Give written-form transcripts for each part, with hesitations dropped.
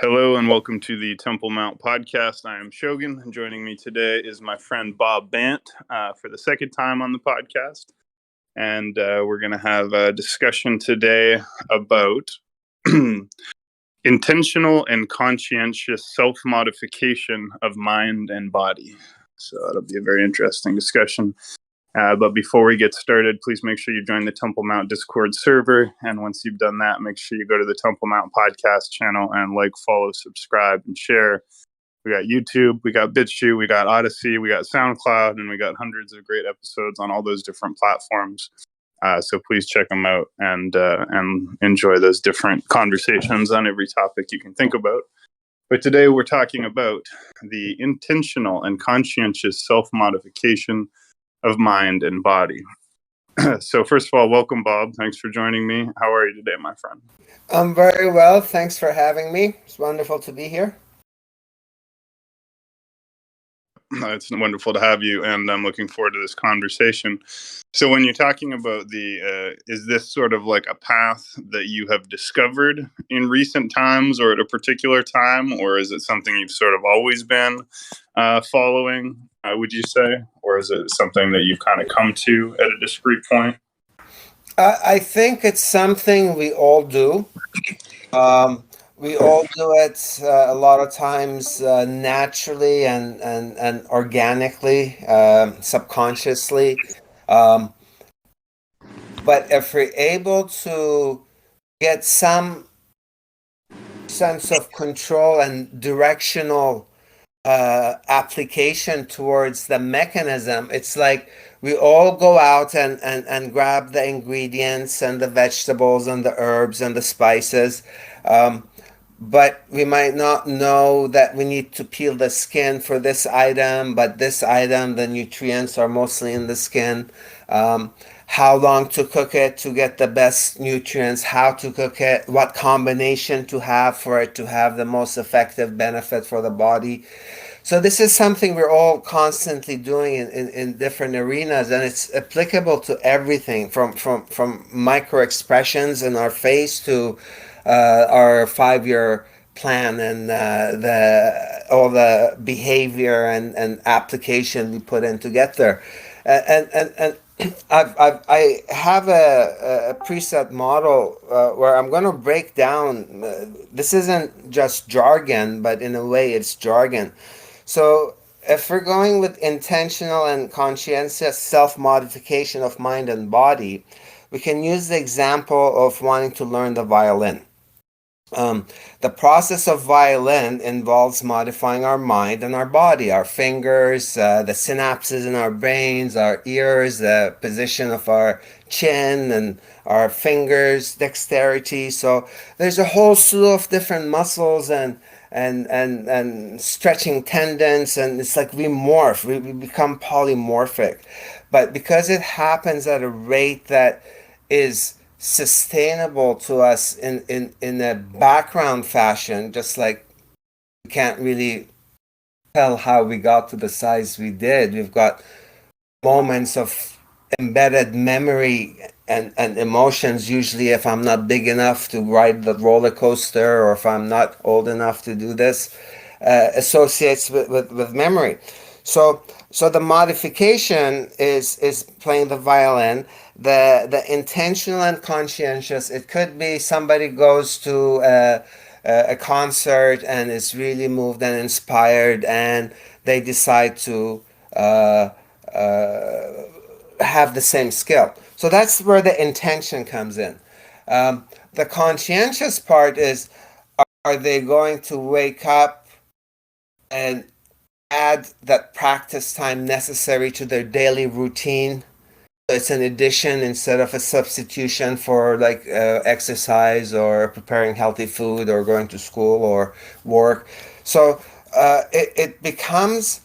Hello and welcome to the Temple Mount podcast. I am Shogun, and joining me today is my friend Bob Bant for the second time on the podcast. And we're going to have a discussion today about intentional and conscientious self-modification of mind and body. So that'll be a very interesting discussion. But before we get started, please make sure you join the Temple Mount Discord server. And once you've done that, make sure you go to the Temple Mount podcast channel and like, follow, subscribe, and share. We got YouTube, we got BitChute, we got Odyssey, we got SoundCloud, and we got hundreds of great episodes on all those different platforms. So please check them out and enjoy those different conversations on every topic you can think about. But today we're talking about the intentional and conscientious self-modification of mind and body. So first of all, welcome, Bob. Thanks for joining me. How are you today, my friend? I'm very well. Thanks for having me. It's wonderful to be here. It's wonderful to have you, and I'm looking forward to this conversation. So when you're talking about is this sort of like a path that you have discovered in recent times or at a particular time, or is it something you've sort of always been following, would you say? Or is it something that you've kind of come to at a discrete point? I think it's something we all do. We all do it a lot of times naturally and organically, subconsciously. But if we're able to get some sense of control and directional application towards the mechanism, it's like we all go out and grab the ingredients and the vegetables and the herbs and the spices. But we might not know that we need to peel the skin for this item, but this item, the nutrients are mostly in the skin. How long to cook it to get the best nutrients, how to cook it, what combination to have for it to have the most effective benefit for the body. So this is something we're all constantly doing in different arenas, and it's applicable to everything from micro expressions in our face to our 5-year plan and all the behavior and application we put in to get there. And I have a preset model where I'm going to break down. This isn't just jargon, but in a way it's jargon. So if we're going with intentional and conscientious self-modification of mind and body, we can use the example of wanting to learn the violin. The process of violin involves modifying our mind and our body, our fingers, the synapses in our brains, our ears, the position of our chin and our fingers, dexterity. So there's a whole slew of different muscles and stretching tendons, and it's like we morph, we become polymorphic. But because it happens at a rate that is sustainable to us in a background fashion, just like we can't really tell how we got to the size we did. We've got moments of embedded memory and emotions, usually if I'm not big enough to ride the roller coaster or if I'm not old enough to do this, associates with memory. So the modification is playing the violin. The intentional and conscientious, it could be somebody goes to a concert and is really moved and inspired, and they decide to have the same skill. So that's where the intention comes in. The conscientious part is, are they going to wake up and add that practice time necessary to their daily routine? It's an addition instead of a substitution for like exercise or preparing healthy food or going to school or work. So it becomes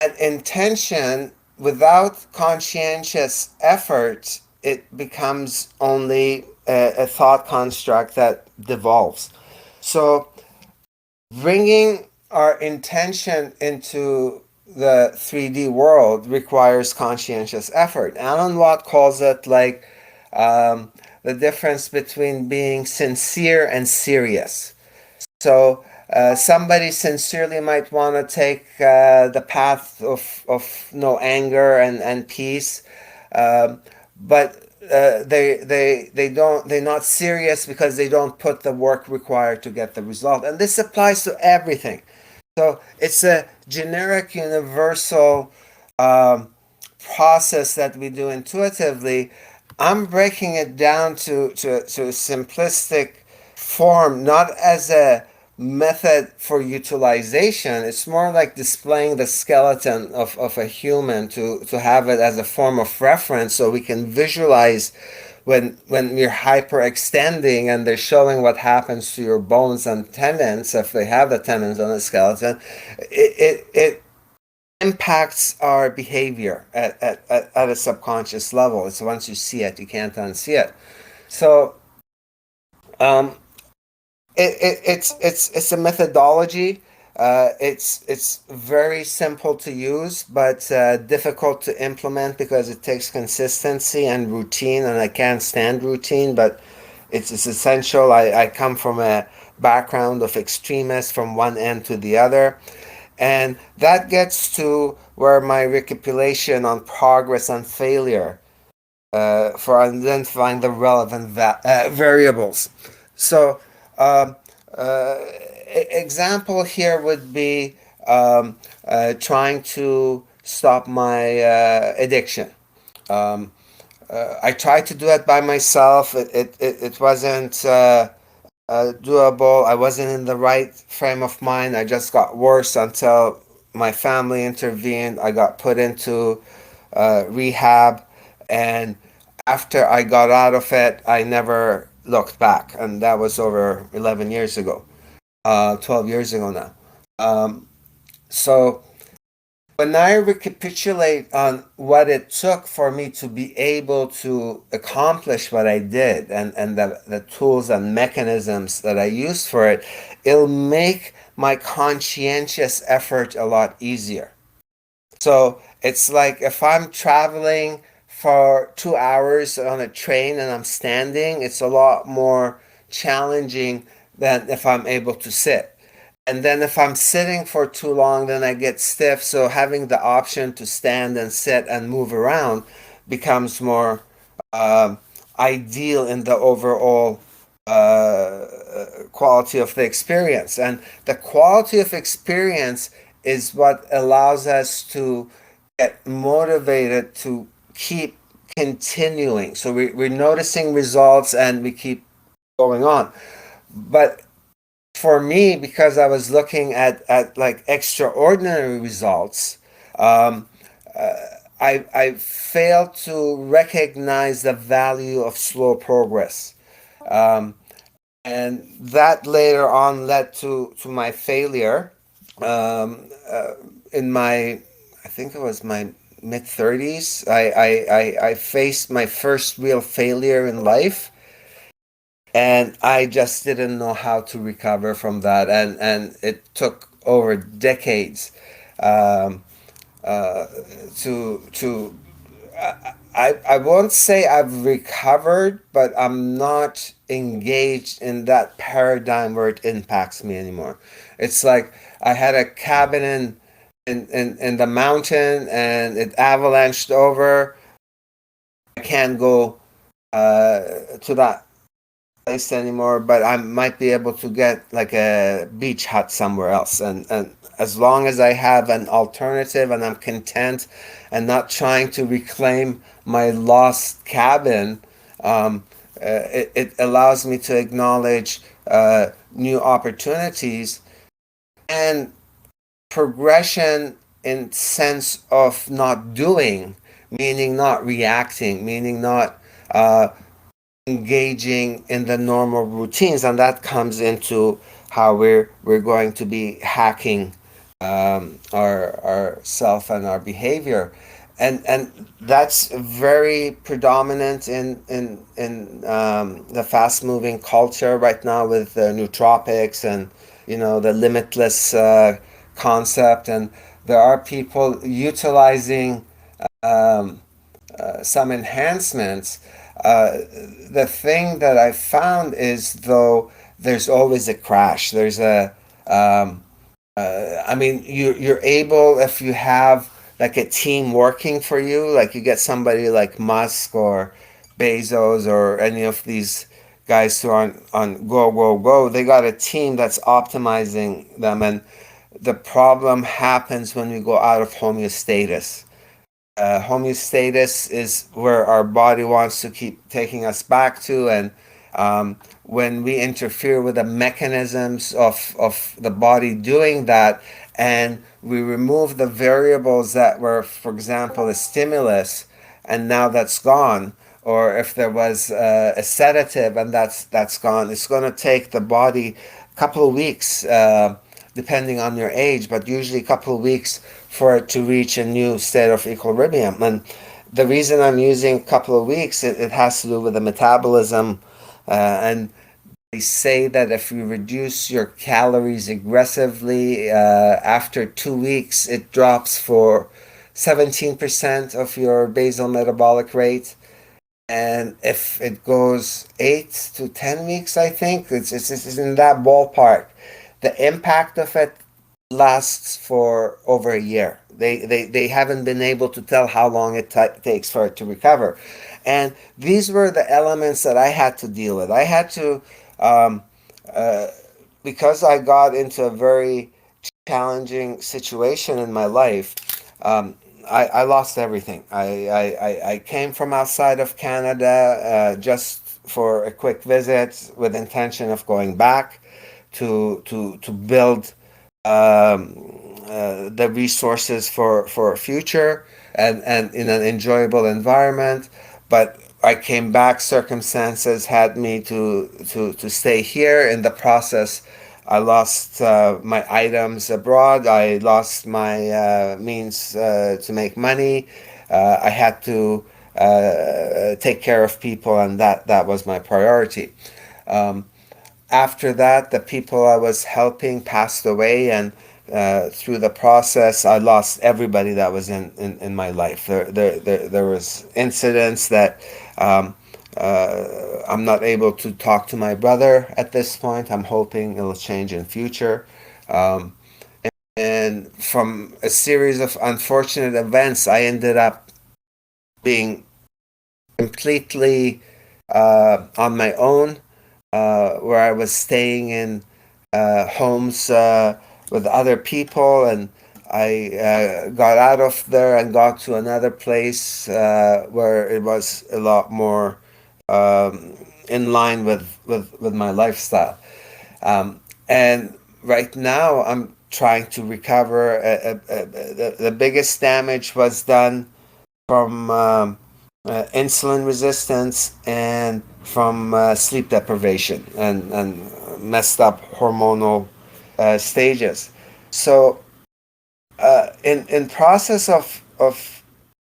an intention. Without conscientious effort, it becomes only a thought construct that devolves. So bringing our intention into the 3D world requires conscientious effort. Alan Watt calls it like the difference between being sincere and serious. So Somebody sincerely might want to take the path of no anger and peace, um, but they don't, they're not serious because they don't put the work required to get the result. And this applies to everything. So it's a generic, universal um, process that we do intuitively. I'm breaking it down to a simplistic form, not as a method for utilization. It's more like displaying the skeleton of a human to have it as a form of reference so we can visualize when you're hyperextending and they're showing what happens to your bones and tendons if they have the tendons on the skeleton. It impacts our behavior at a subconscious level. It's once you see it, you can't unsee it. So um, it's a methodology. It's very simple to use, but difficult to implement because it takes consistency and routine, and I can't stand routine, but it's essential. I come from a background of extremists from one end to the other, and that gets to where my recapitulation on progress and failure for identifying the relevant variables. So, um, example here would be trying to stop my addiction. Um, I tried to do it by myself. It wasn't doable. I wasn't in the right frame of mind. I just got worse until my family intervened. I got put into rehab, and after I got out of it, I never looked back, and that was over 11 years ago, 12 years ago now. So when I recapitulate on what it took for me to be able to accomplish what I did and the tools and mechanisms that I used for it, it'll make my conscientious effort a lot easier. So it's like if I'm traveling for 2 hours on a train and I'm standing, it's a lot more challenging than if I'm able to sit. And then if I'm sitting for too long, then I get stiff. So having the option to stand and sit and move around becomes more um, ideal in the overall quality of the experience. And the quality of experience is what allows us to get motivated to keep continuing. So we're noticing results and we keep going on. But for me, because I was looking at like extraordinary results, um, uh, I failed to recognize the value of slow progress. Um, and that later on led to my failure in my, I think it was my mid 30s. I faced my first real failure in life, and I just didn't know how to recover from that, and it took over decades um, uh, to I won't say I've recovered, but I'm not engaged in that paradigm where it impacts me anymore. It's like I had a cabin in the mountain and it avalanched over. I can't go to that place anymore, but I might be able to get like a beach hut somewhere else. And as long as I have an alternative and I'm content and not trying to reclaim my lost cabin, it allows me to acknowledge new opportunities and progression in sense of not doing, meaning not reacting, meaning not engaging in the normal routines, and that comes into how we're going to be hacking our self and our behavior, and that's very predominant in the fast moving culture right now with nootropics and the limitless concept, and there are people utilizing um, some enhancements. The thing that I found is though there's always a crash. There's Um, I mean, you're able, if you have like a team working for you, like you get somebody like Musk or Bezos or any of these guys who are on go go go. They got a team that's optimizing them, and the problem happens when we go out of homeostasis. Homeostasis is where our body wants to keep taking us back to, and when we interfere with the mechanisms of the body doing that, and we remove the variables that were, for example, a stimulus, and now that's gone, or if there was a sedative and that's gone, it's going to take the body a couple of weeks. Depending on your age, but usually a couple of weeks for it to reach a new state of equilibrium. And the reason I'm using a couple of weeks, it has to do with the metabolism. And they say that if you reduce your calories aggressively, after 2 weeks, it drops for 17% of your basal metabolic rate. And if it goes 8 to 10 weeks, I think it's in that ballpark. The impact of it lasts for over a year. They haven't been able to tell how long it takes for it to recover. And these were the elements that I had to deal with. I had to, um, uh, because I got into a very challenging situation in my life. Um, I lost everything. I came from outside of Canada just for a quick visit with intention of going back to build the resources for a future and in an enjoyable environment. But I came back, circumstances had me to stay here. In the process, I lost my items abroad. I lost my means to make money. I had to take care of people, and that was my priority. Um, After that, the people I was helping passed away, and through the process, I lost everybody that was in my life. There was incidents that I'm not able to talk to my brother at this point. I'm hoping it'll change in future. Um, and from a series of unfortunate events, I ended up being completely on my own, where I was staying in homes with other people, and I got out of there and got to another place where it was a lot more um, in line with my lifestyle. And right now, I'm trying to recover. The biggest damage was done from insulin resistance and from sleep deprivation and messed up hormonal stages. So in process of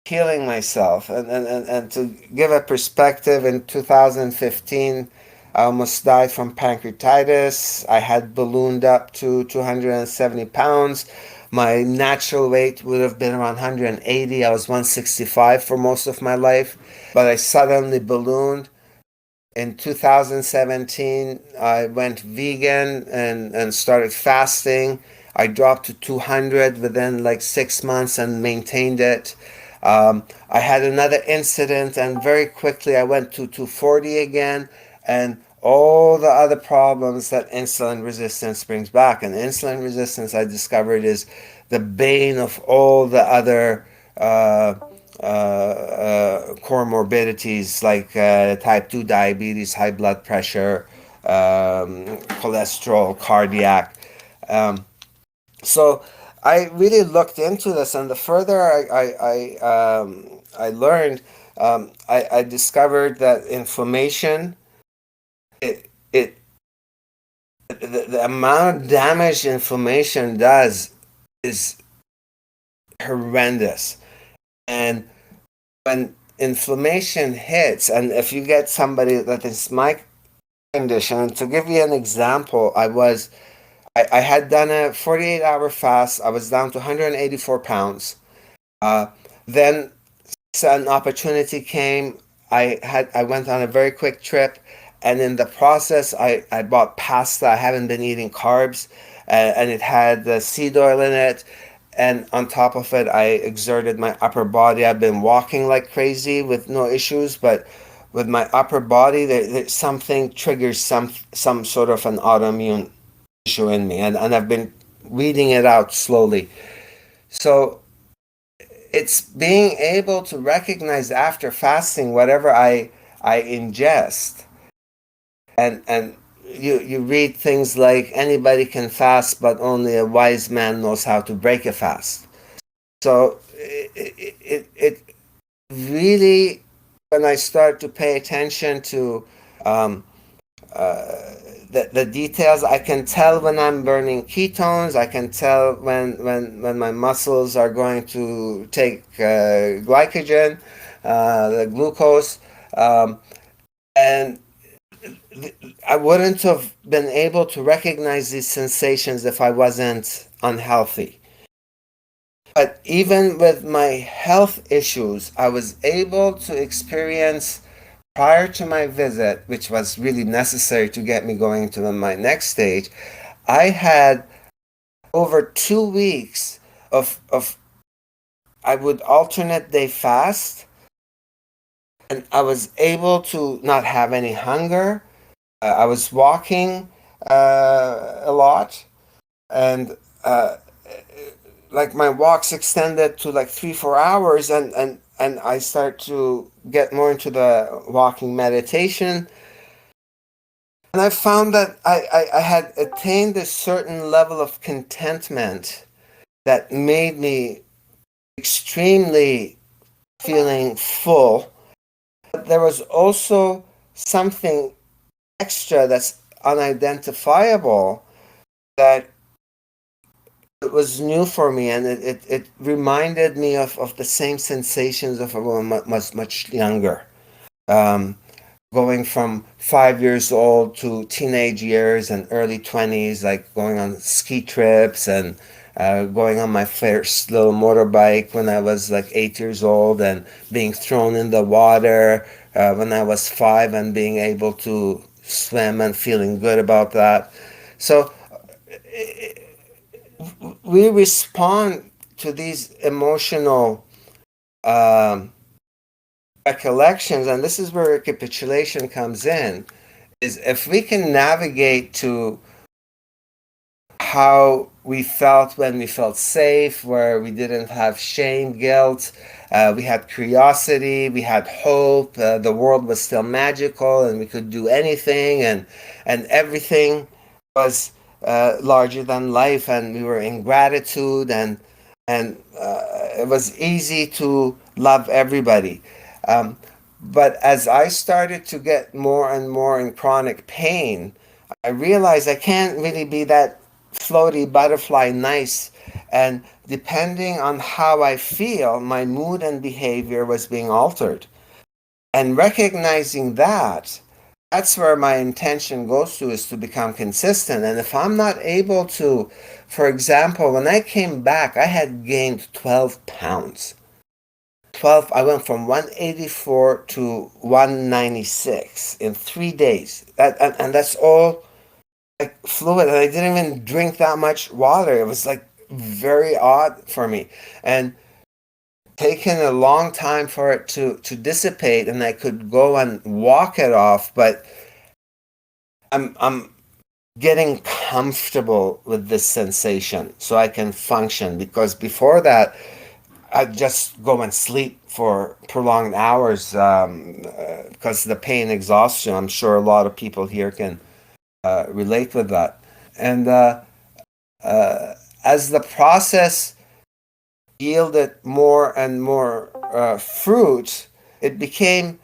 healing myself and to give a perspective, in 2015 I almost died from pancreatitis. I had ballooned up to 270 pounds. My natural weight would have been around 180. I was 165 for most of my life, but I suddenly ballooned. In 2017, I went vegan and started fasting. I dropped to 200 within like 6 months and maintained it. I had another incident, and very quickly I went to 240 again, and all the other problems that insulin resistance brings back. And insulin resistance, I discovered, is the bane of all the other comorbidities like type 2 diabetes, high blood pressure, cholesterol, cardiac. Um, so I really looked into this, and the further I learned, I discovered that inflammation, it the amount of damage inflammation does is horrendous. And when inflammation hits, and if you get somebody that is my condition, to give you an example, I had done a 48-hour fast. I was down to 184 pounds. Then an opportunity came. I went on a very quick trip, and in the process, I bought pasta. I haven't been eating carbs, and it had the seed oil in it. And on top of it, I exerted my upper body. I've been walking like crazy with no issues, but with my upper body, something triggers some sort of an autoimmune issue in me, and I've been weeding it out slowly. So it's being able to recognize after fasting whatever I ingest, and you read things like anybody can fast, but only a wise man knows how to break a fast. So it really, when I start to pay attention to um, the details, I can tell when I'm burning ketones. I can tell when my muscles are going to take glycogen, the glucose, um, and I wouldn't have been able to recognize these sensations if I wasn't unhealthy. But even with my health issues, I was able to experience prior to my visit, which was really necessary to get me going to my next stage. I had over 2 weeks of I would alternate day fast, and I was able to not have any hunger. I was walking a lot, and like my walks extended to like 3 4 hours, and I start to get more into the walking meditation. And I found that I had attained a certain level of contentment that made me extremely feeling full. But there was also something extra that's unidentifiable that it was new for me, and it reminded me of the same sensations of a woman much younger. Um, Going from 5 years old to teenage years and early 20s, like going on ski trips and going on my first little motorbike when I was like 8 years old, and being thrown in the water when I was five, and being able to swim and feeling good about that. So we respond to these emotional um, recollections, and this is where recapitulation comes in, is if we can navigate to how we felt when we felt safe, where we didn't have shame, guilt, we had curiosity, we had hope, the world was still magical, and we could do anything, and everything was larger than life, and we were in gratitude, and it was easy to love everybody. Um, but as I started to get more and more in chronic pain, I realized I can't really be that floaty butterfly nice. And depending on how I feel, my mood and behavior was being altered. And recognizing that, that's where my intention goes to, is to become consistent. And if I'm not able to, for example, when I came back, I had gained 12 pounds. 12, I went from 184 to 196 in 3 days. And that's all like fluid, and I didn't even drink that much water. It was like very odd for me, and taken a long time for it to dissipate, and I could go and walk it off. But I'm getting comfortable with this sensation, so I can function. Because before that, I'd just go and sleep for prolonged hours because the pain, exhaustion. I'm sure a lot of people here can relate with that, and. As the process yielded more and more fruit, it became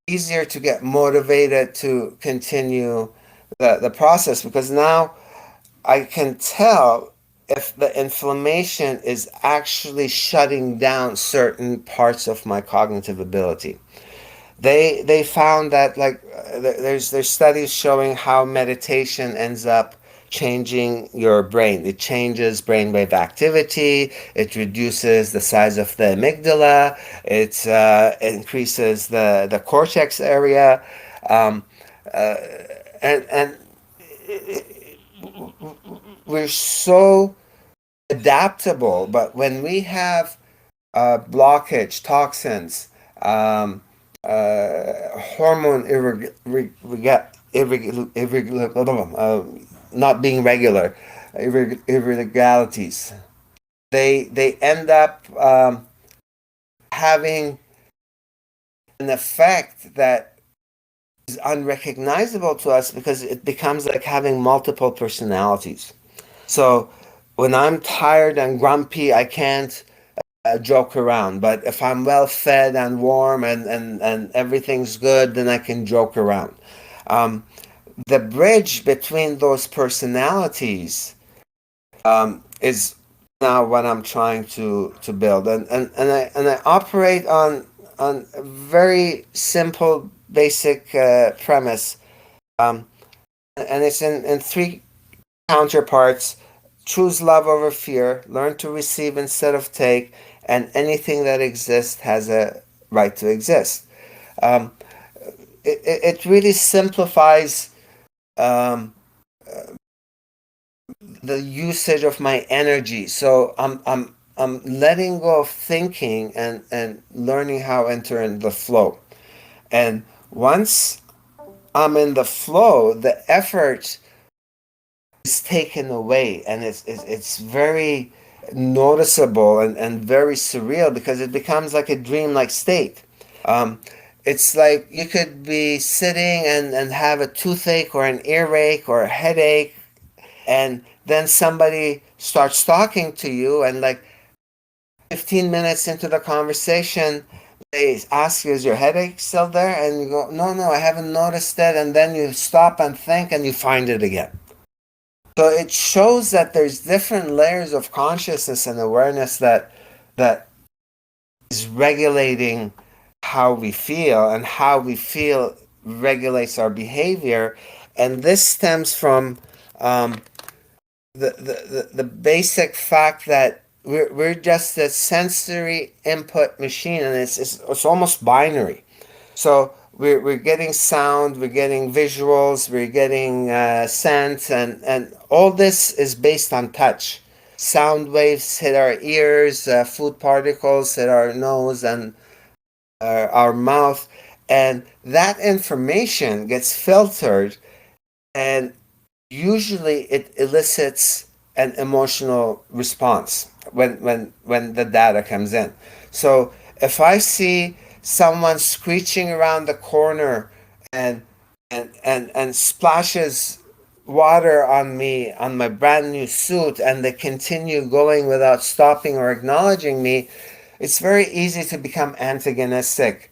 easier to get motivated to continue the process, because now I can tell if the inflammation is actually shutting down certain parts of my cognitive ability. They found that there's studies showing how meditation ends up changing your brain. It changes brainwave activity. It reduces the size of the amygdala. It increases the cortex area, um, uh, and we're so adaptable, but when we have blockage, toxins, um, hormone not being regular, irregularities, they end up having an effect that is unrecognizable to us because it becomes like having multiple personalities. So when I'm tired and grumpy, I can't joke around. But if I'm well fed and warm and everything's good, then I can joke around. Um, the bridge between those personalities is now what I'm trying to build, and I operate on a very simple, basic premise, um, and it's in three counterparts. Choose love over fear, learn to receive instead of take, and anything that exists has a right to exist. Um, it really simplifies um, the usage of my energy. So I'm letting go of thinking and learning how to enter in the flow. And once I'm in the flow, the effort is taken away, and it's very noticeable and very surreal because it becomes like a dream-like state. Um, it's like you could be sitting and have a toothache or an earache or a headache, and then somebody starts talking to you, and like 15 minutes into the conversation, they ask you, is your headache still there? And you go, no, no, I haven't noticed it. And then you stop and think and you find it again. So it shows that there's different layers of consciousness and awareness that is regulating how we feel, and how we feel regulates our behavior. And this stems from um, the basic fact that we're just a sensory input machine, and it's almost binary. So we're getting sound, we're getting visuals, we're getting scent, and all this is based on touch. Sound waves hit our ears, food particles hit our nose and our mouth, and that information gets filtered, and usually it elicits an emotional response when the data comes in. So if I see someone screeching around the corner and and splashes water on me on my brand new suit, and they continue going without stopping or acknowledging me, it's very easy to become antagonistic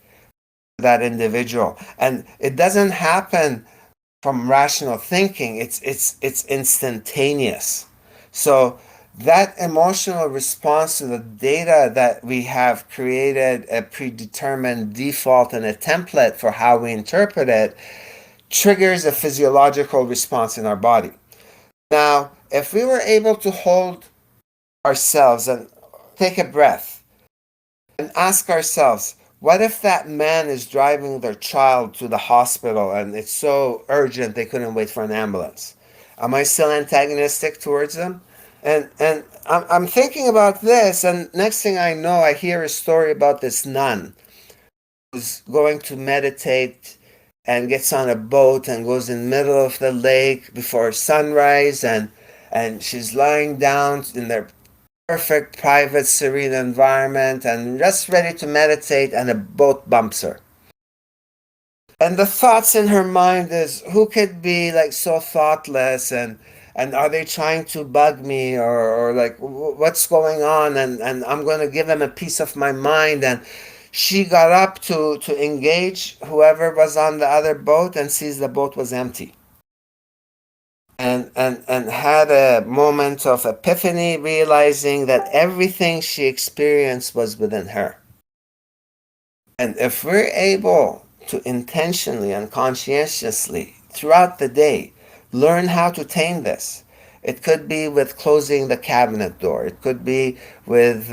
to that individual. And it doesn't happen from rational thinking. It's instantaneous. So that emotional response to the data that we have created a predetermined default and a template for how we interpret it triggers a physiological response in our body. Now, if we were able to hold ourselves and take a breath and ask ourselves, what if that man is driving their child to the hospital and it's so urgent they couldn't wait for an ambulance? Am I still antagonistic towards them? And I'm thinking about this, and next thing I know, I hear a story about this nun who's going to meditate and gets on a boat and goes in the middle of the lake before sunrise, and she's lying down in their perfect private serene environment and just ready to meditate, and a boat bumps her. And the thoughts in her mind is, who could be like so thoughtless, and are they trying to bug me, or like what's going on, and I'm going to give them a piece of my mind. And she got up to engage whoever was on the other boat, and sees the boat was empty, and had a moment of epiphany, realizing that everything she experienced was within her. And if we're able to intentionally and conscientiously throughout the day learn how to tame this, it could be with closing the cabinet door, it could be with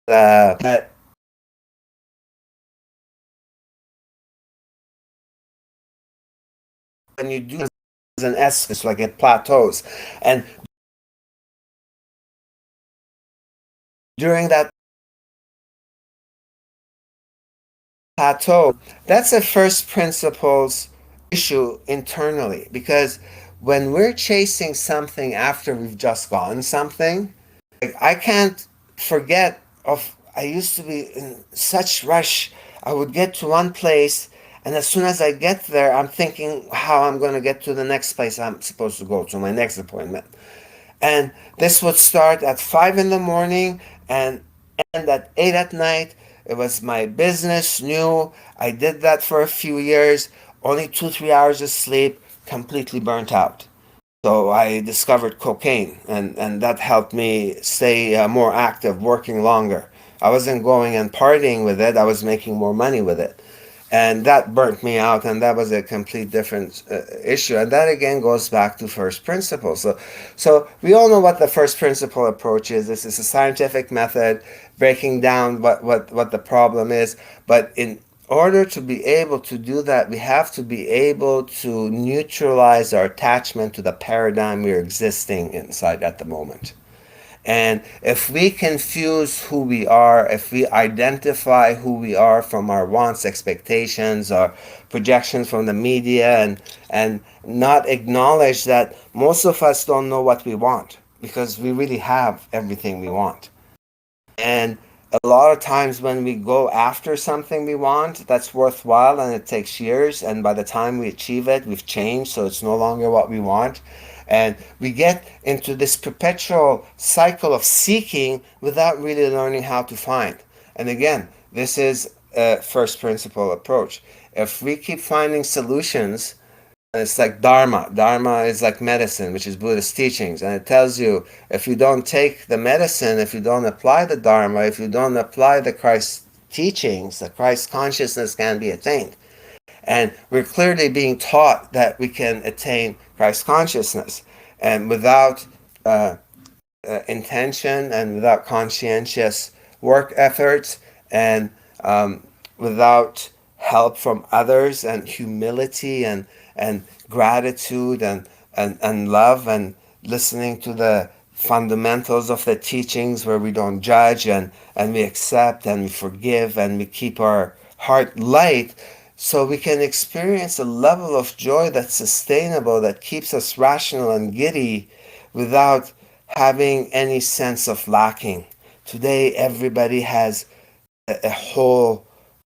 that when you do as an S, it's like it plateaus. And during that plateau, that's a first principles issue internally because when we're chasing something after we've just gotten something, like I can't forget of I used to be in such rush. I would get to one place and as soon as I get there, I'm thinking how I'm going to get to the next place I'm supposed to go to, my next appointment. And this would start at 5 in the morning and end at 8 at night. It was my business, new. I did that for a few years, only 2, 3 hours of sleep, completely burnt out. So I discovered cocaine, and that helped me stay more active, working longer. I wasn't going and partying with it, I was making more money with it. And that burnt me out, and that was a complete different issue. And that again goes back to first principles. So we all know what the first principle approach is. This is a scientific method, breaking down what the problem is. But in order to be able to do that, we have to be able to neutralize our attachment to the paradigm we're existing inside at the moment. And if we confuse who we are, if we identify who we are from our wants, expectations, our projections from the media, and not acknowledge that most of us don't know what we want because we really have everything we want. And a lot of times when we go after something we want, that's worthwhile and it takes years. And by the time we achieve it, we've changed. So it's no longer what we want. And we get into this perpetual cycle of seeking without really learning how to find. And again, this is a first principle approach. If we keep finding solutions, it's like Dharma. Dharma is like medicine, which is Buddhist teachings. And it tells you if you don't take the medicine, if you don't apply the Dharma, if you don't apply the Christ teachings, the Christ consciousness can be attained. And we're clearly being taught that we can attain Christ consciousness. And without intention and without conscientious work efforts and without help from others and humility and gratitude and love and listening to the fundamentals of the teachings where we don't judge and we accept and we forgive and we keep our heart light so we can experience a level of joy that's sustainable that keeps us rational and giddy without having any sense of lacking. Today, everybody has a hole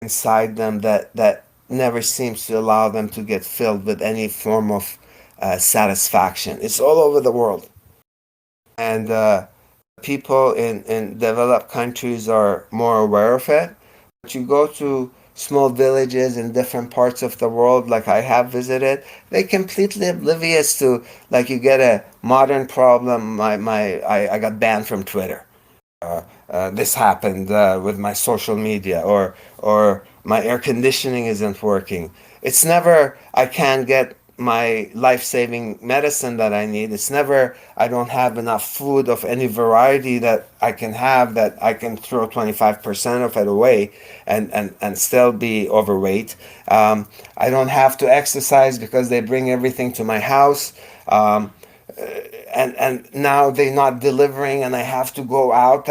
inside them that never seems to allow them to get filled with any form of satisfaction. It's all over the world. And people in developed countries are more aware of it. But you go to small villages in different parts of the world, like I have visited, they're completely oblivious to, like, you get a modern problem. I got banned from Twitter. This happened with my social media, or my air conditioning isn't working. It's never I can't get my life-saving medicine that I need. It's never I don't have enough food of any variety that I can have that I can throw 25% of it away and still be overweight. I don't have to exercise because they bring everything to my house. And now they're not delivering and I have to go out.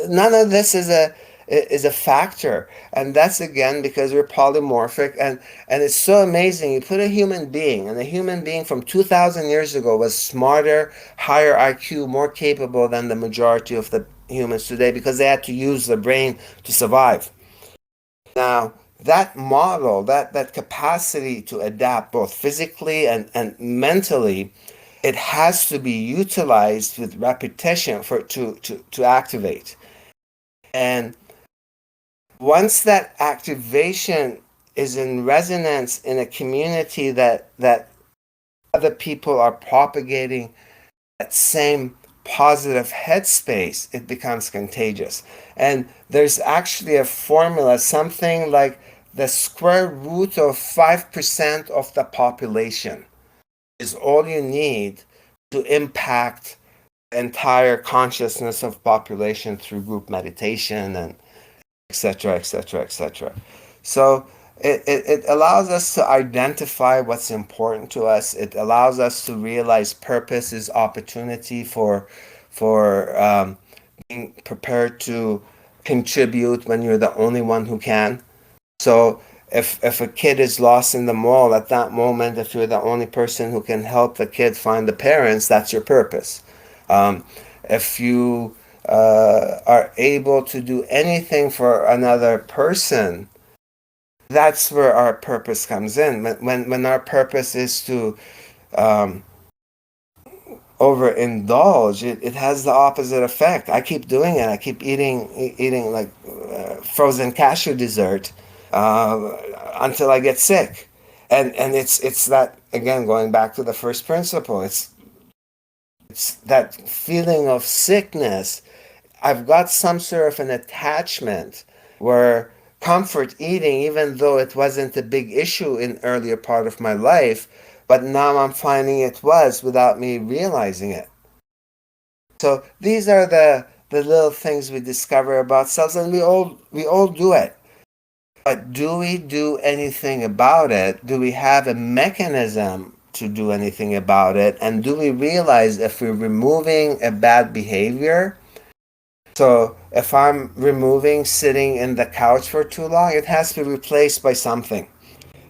None of this is a factor, and that's again because we're polymorphic, and it's so amazing. You put a human being, and a human being from 2,000 years ago was smarter, higher IQ, more capable than the majority of the humans today because they had to use the brain to survive. Now, that model, that capacity to adapt both physically and mentally, it has to be utilized with repetition for to activate. And once that activation is in resonance in a community that other people are propagating that same positive headspace, it becomes contagious. And there's actually a formula, something like the square root of 5% of the population is all you need to impact entire consciousness of population through group meditation and etc., etc., etc. So it allows us to identify what's important to us. It allows us to realize purpose is opportunity for being prepared to contribute when you're the only one who can. So if a kid is lost in the mall at that moment, if you're the only person who can help the kid find the parents, that's your purpose. If you are able to do anything for another person, that's where our purpose comes in. When our purpose is to um, overindulge, it has the opposite effect. I keep doing it. I keep eating like frozen cashew dessert until I get sick, and it's that again going back to the first principle. It's that feeling of sickness. I've got some sort of an attachment where comfort eating, even though it wasn't a big issue in earlier part of my life, but now I'm finding it was without me realizing it. So these are the little things we discover about ourselves, and we all do it. But do we do anything about it? Do we have a mechanism to do anything about it? And do we realize if we're removing a bad behavior? So if I'm removing sitting in the couch for too long, it has to be replaced by something.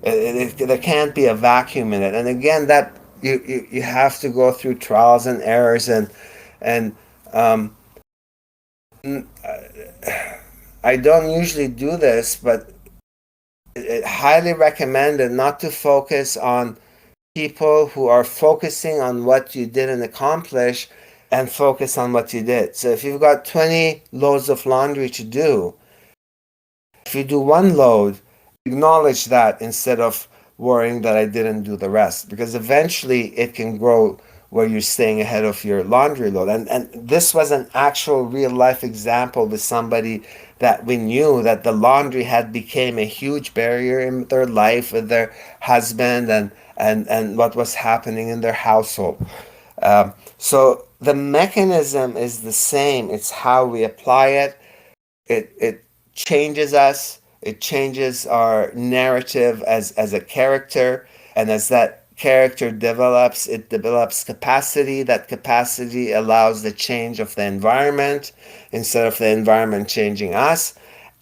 There can't be a vacuum in it. And again, that you have to go through trials and errors and um, I don't usually do this, but it highly recommended not to focus on people who are focusing on what you didn't accomplish and focus on what you did. So if you've got 20 loads of laundry to do, if you do one load, acknowledge that instead of worrying that I didn't do the rest, because eventually it can grow where you're staying ahead of your laundry load. And this was an actual real life example with somebody that we knew that the laundry had became a huge barrier in their life with their husband and what was happening in their household. So the mechanism is the same. It's how we apply it. It changes us. It changes our narrative as a character, and as that character develops, it develops capacity. That capacity allows the change of the environment instead of the environment changing us,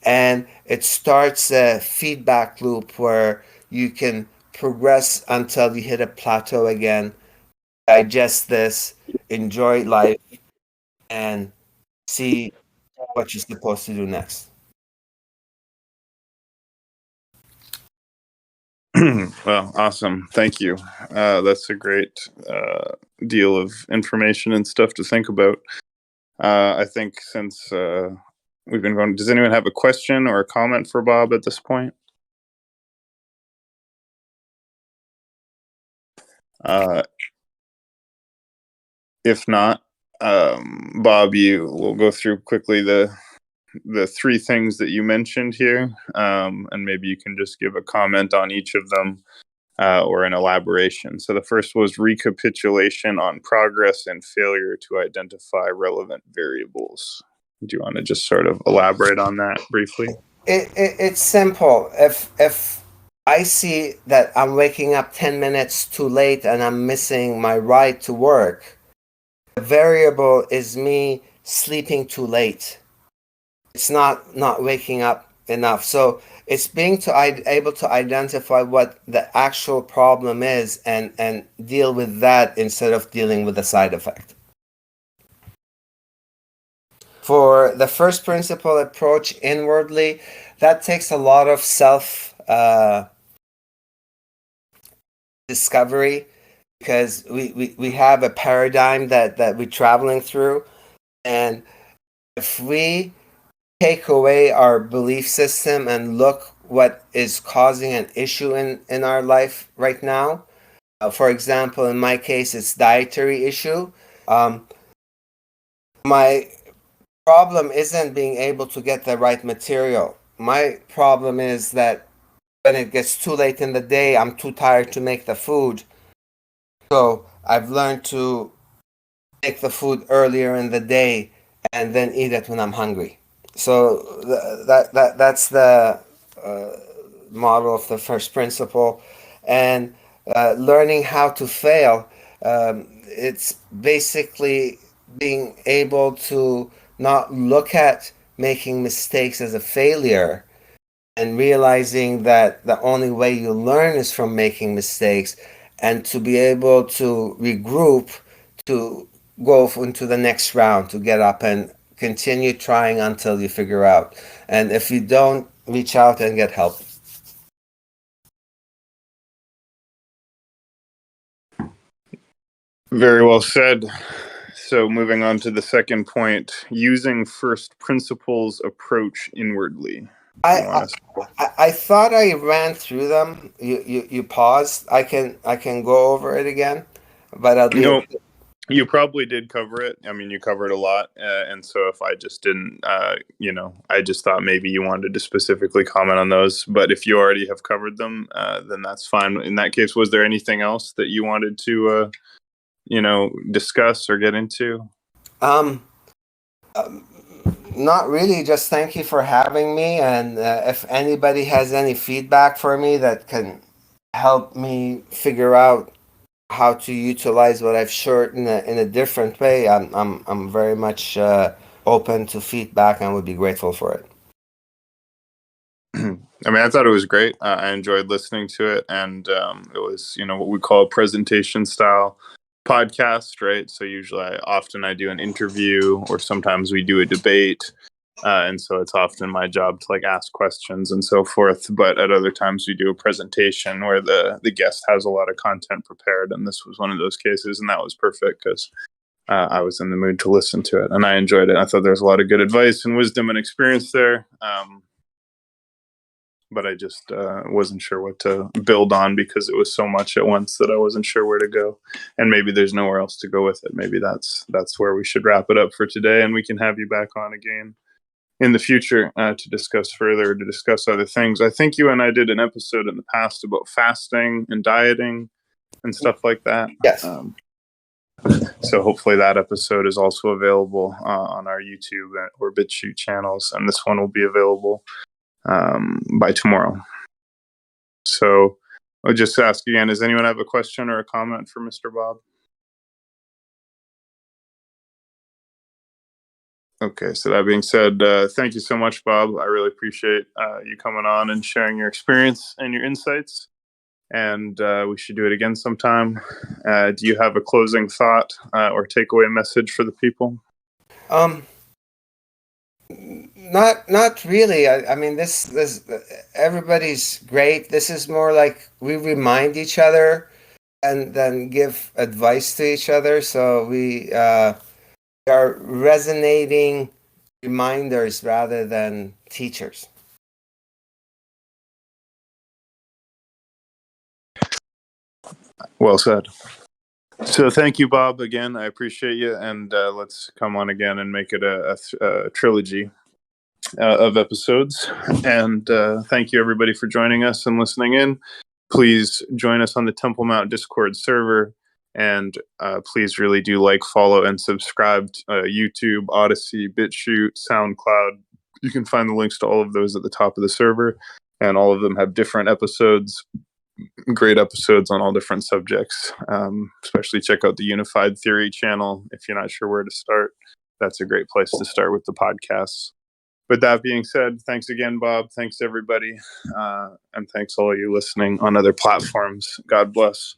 and it starts a feedback loop where you can progress until you hit a plateau again, digest this, enjoy life, and see what you're supposed to do next. Well, awesome. Thank you. That's a great deal of information and stuff to think about. I think since we've been going, does anyone have a question or a comment for Bob at this point? Uh, if not, Bob, you will go through quickly the three things that you mentioned here, and maybe you can just give a comment on each of them or an elaboration. So the first was recapitulation on progress and failure to identify relevant variables. Do you want to just sort of elaborate on that briefly? It's simple. If I see that I'm waking up 10 minutes too late and I'm missing my ride to work, the variable is me sleeping too late. It's not waking up enough. So it's being able to identify what the actual problem is and deal with that instead of dealing with the side effect. For the first principle approach inwardly, that takes a lot of self discovery because we have a paradigm that we're traveling through. And if we take away our belief system and look what is causing an issue in our life right now, for example, in my case, it's dietary issue. My problem isn't being able to get the right material. My problem is that when it gets too late in the day, I'm too tired to make the food. So I've learned to make the food earlier in the day and then eat it when I'm hungry. So that's the uh, model of the first principle, and learning how to fail. It's basically being able to not look at making mistakes as a failure and realizing that the only way you learn is from making mistakes, and to be able to regroup to go into the next round, to get up and continue trying until you figure out. And if you don't, reach out and get help. Very well said. So, moving on to the second point, using first principles approach inwardly. I, You want us? I thought I ran through them. You paused. I can go over it again, but I'll do No, it. you probably did cover it. I mean, you covered a lot, and so if I just didn't, I just thought maybe you wanted to specifically comment on those. But if you already have covered them, then that's fine. In that case, was there anything else that you wanted to, discuss or get into? Um, Not really. Just thank you for having me. And if anybody has any feedback for me that can help me figure out how to utilize what I've shared in a different way, I'm very much open to feedback and would be grateful for it. I mean, I thought it was great. I enjoyed listening to it, and it was, what we call a presentation style podcast, right? So usually, I do an interview, or sometimes we do a debate, and so it's often my job to like ask questions and so forth. But at other times, we do a presentation where the guest has a lot of content prepared, and this was one of those cases, and that was perfect because I was in the mood to listen to it, and I enjoyed it. I thought there was a lot of good advice and wisdom and experience there. But I just wasn't sure what to build on because it was so much at once that I wasn't sure where to go. And maybe there's nowhere else to go with it. Maybe that's where we should wrap it up for today, and we can have you back on again in the future to discuss further, to discuss other things. I think you and I did an episode in the past about fasting and dieting and stuff like that. Yes. So hopefully that episode is also available on our YouTube or BitChute channels, and this one will be available by tomorrow. So I'll just ask again, does anyone have a question or a comment for Mr. Bob? Okay, so that being said, thank you so much, Bob. I really appreciate you coming on and sharing your experience and your insights. And we should do it again sometime. Do you have a closing thought or takeaway message for the people? Um, not really. I mean, this everybody's great. This is more like we remind each other and then give advice to each other. So we are resonating reminders rather than teachers. Well said. So thank you, Bob, again. I appreciate you. And let's come on again and make it a trilogy of episodes. And thank you, everybody, for joining us and listening in. Please join us on the Temple Mount Discord server. And please really do like, follow, and subscribe to YouTube, Odyssey, BitChute, SoundCloud. You can find the links to all of those at the top of the server. And all of them have different episodes, great episodes on all different subjects. Especially check out the Unified Theory channel if you're not sure where to start. That's a great place to start with the podcasts. With that being said, thanks again, Bob. Thanks, everybody. And thanks all of you listening on other platforms. God bless.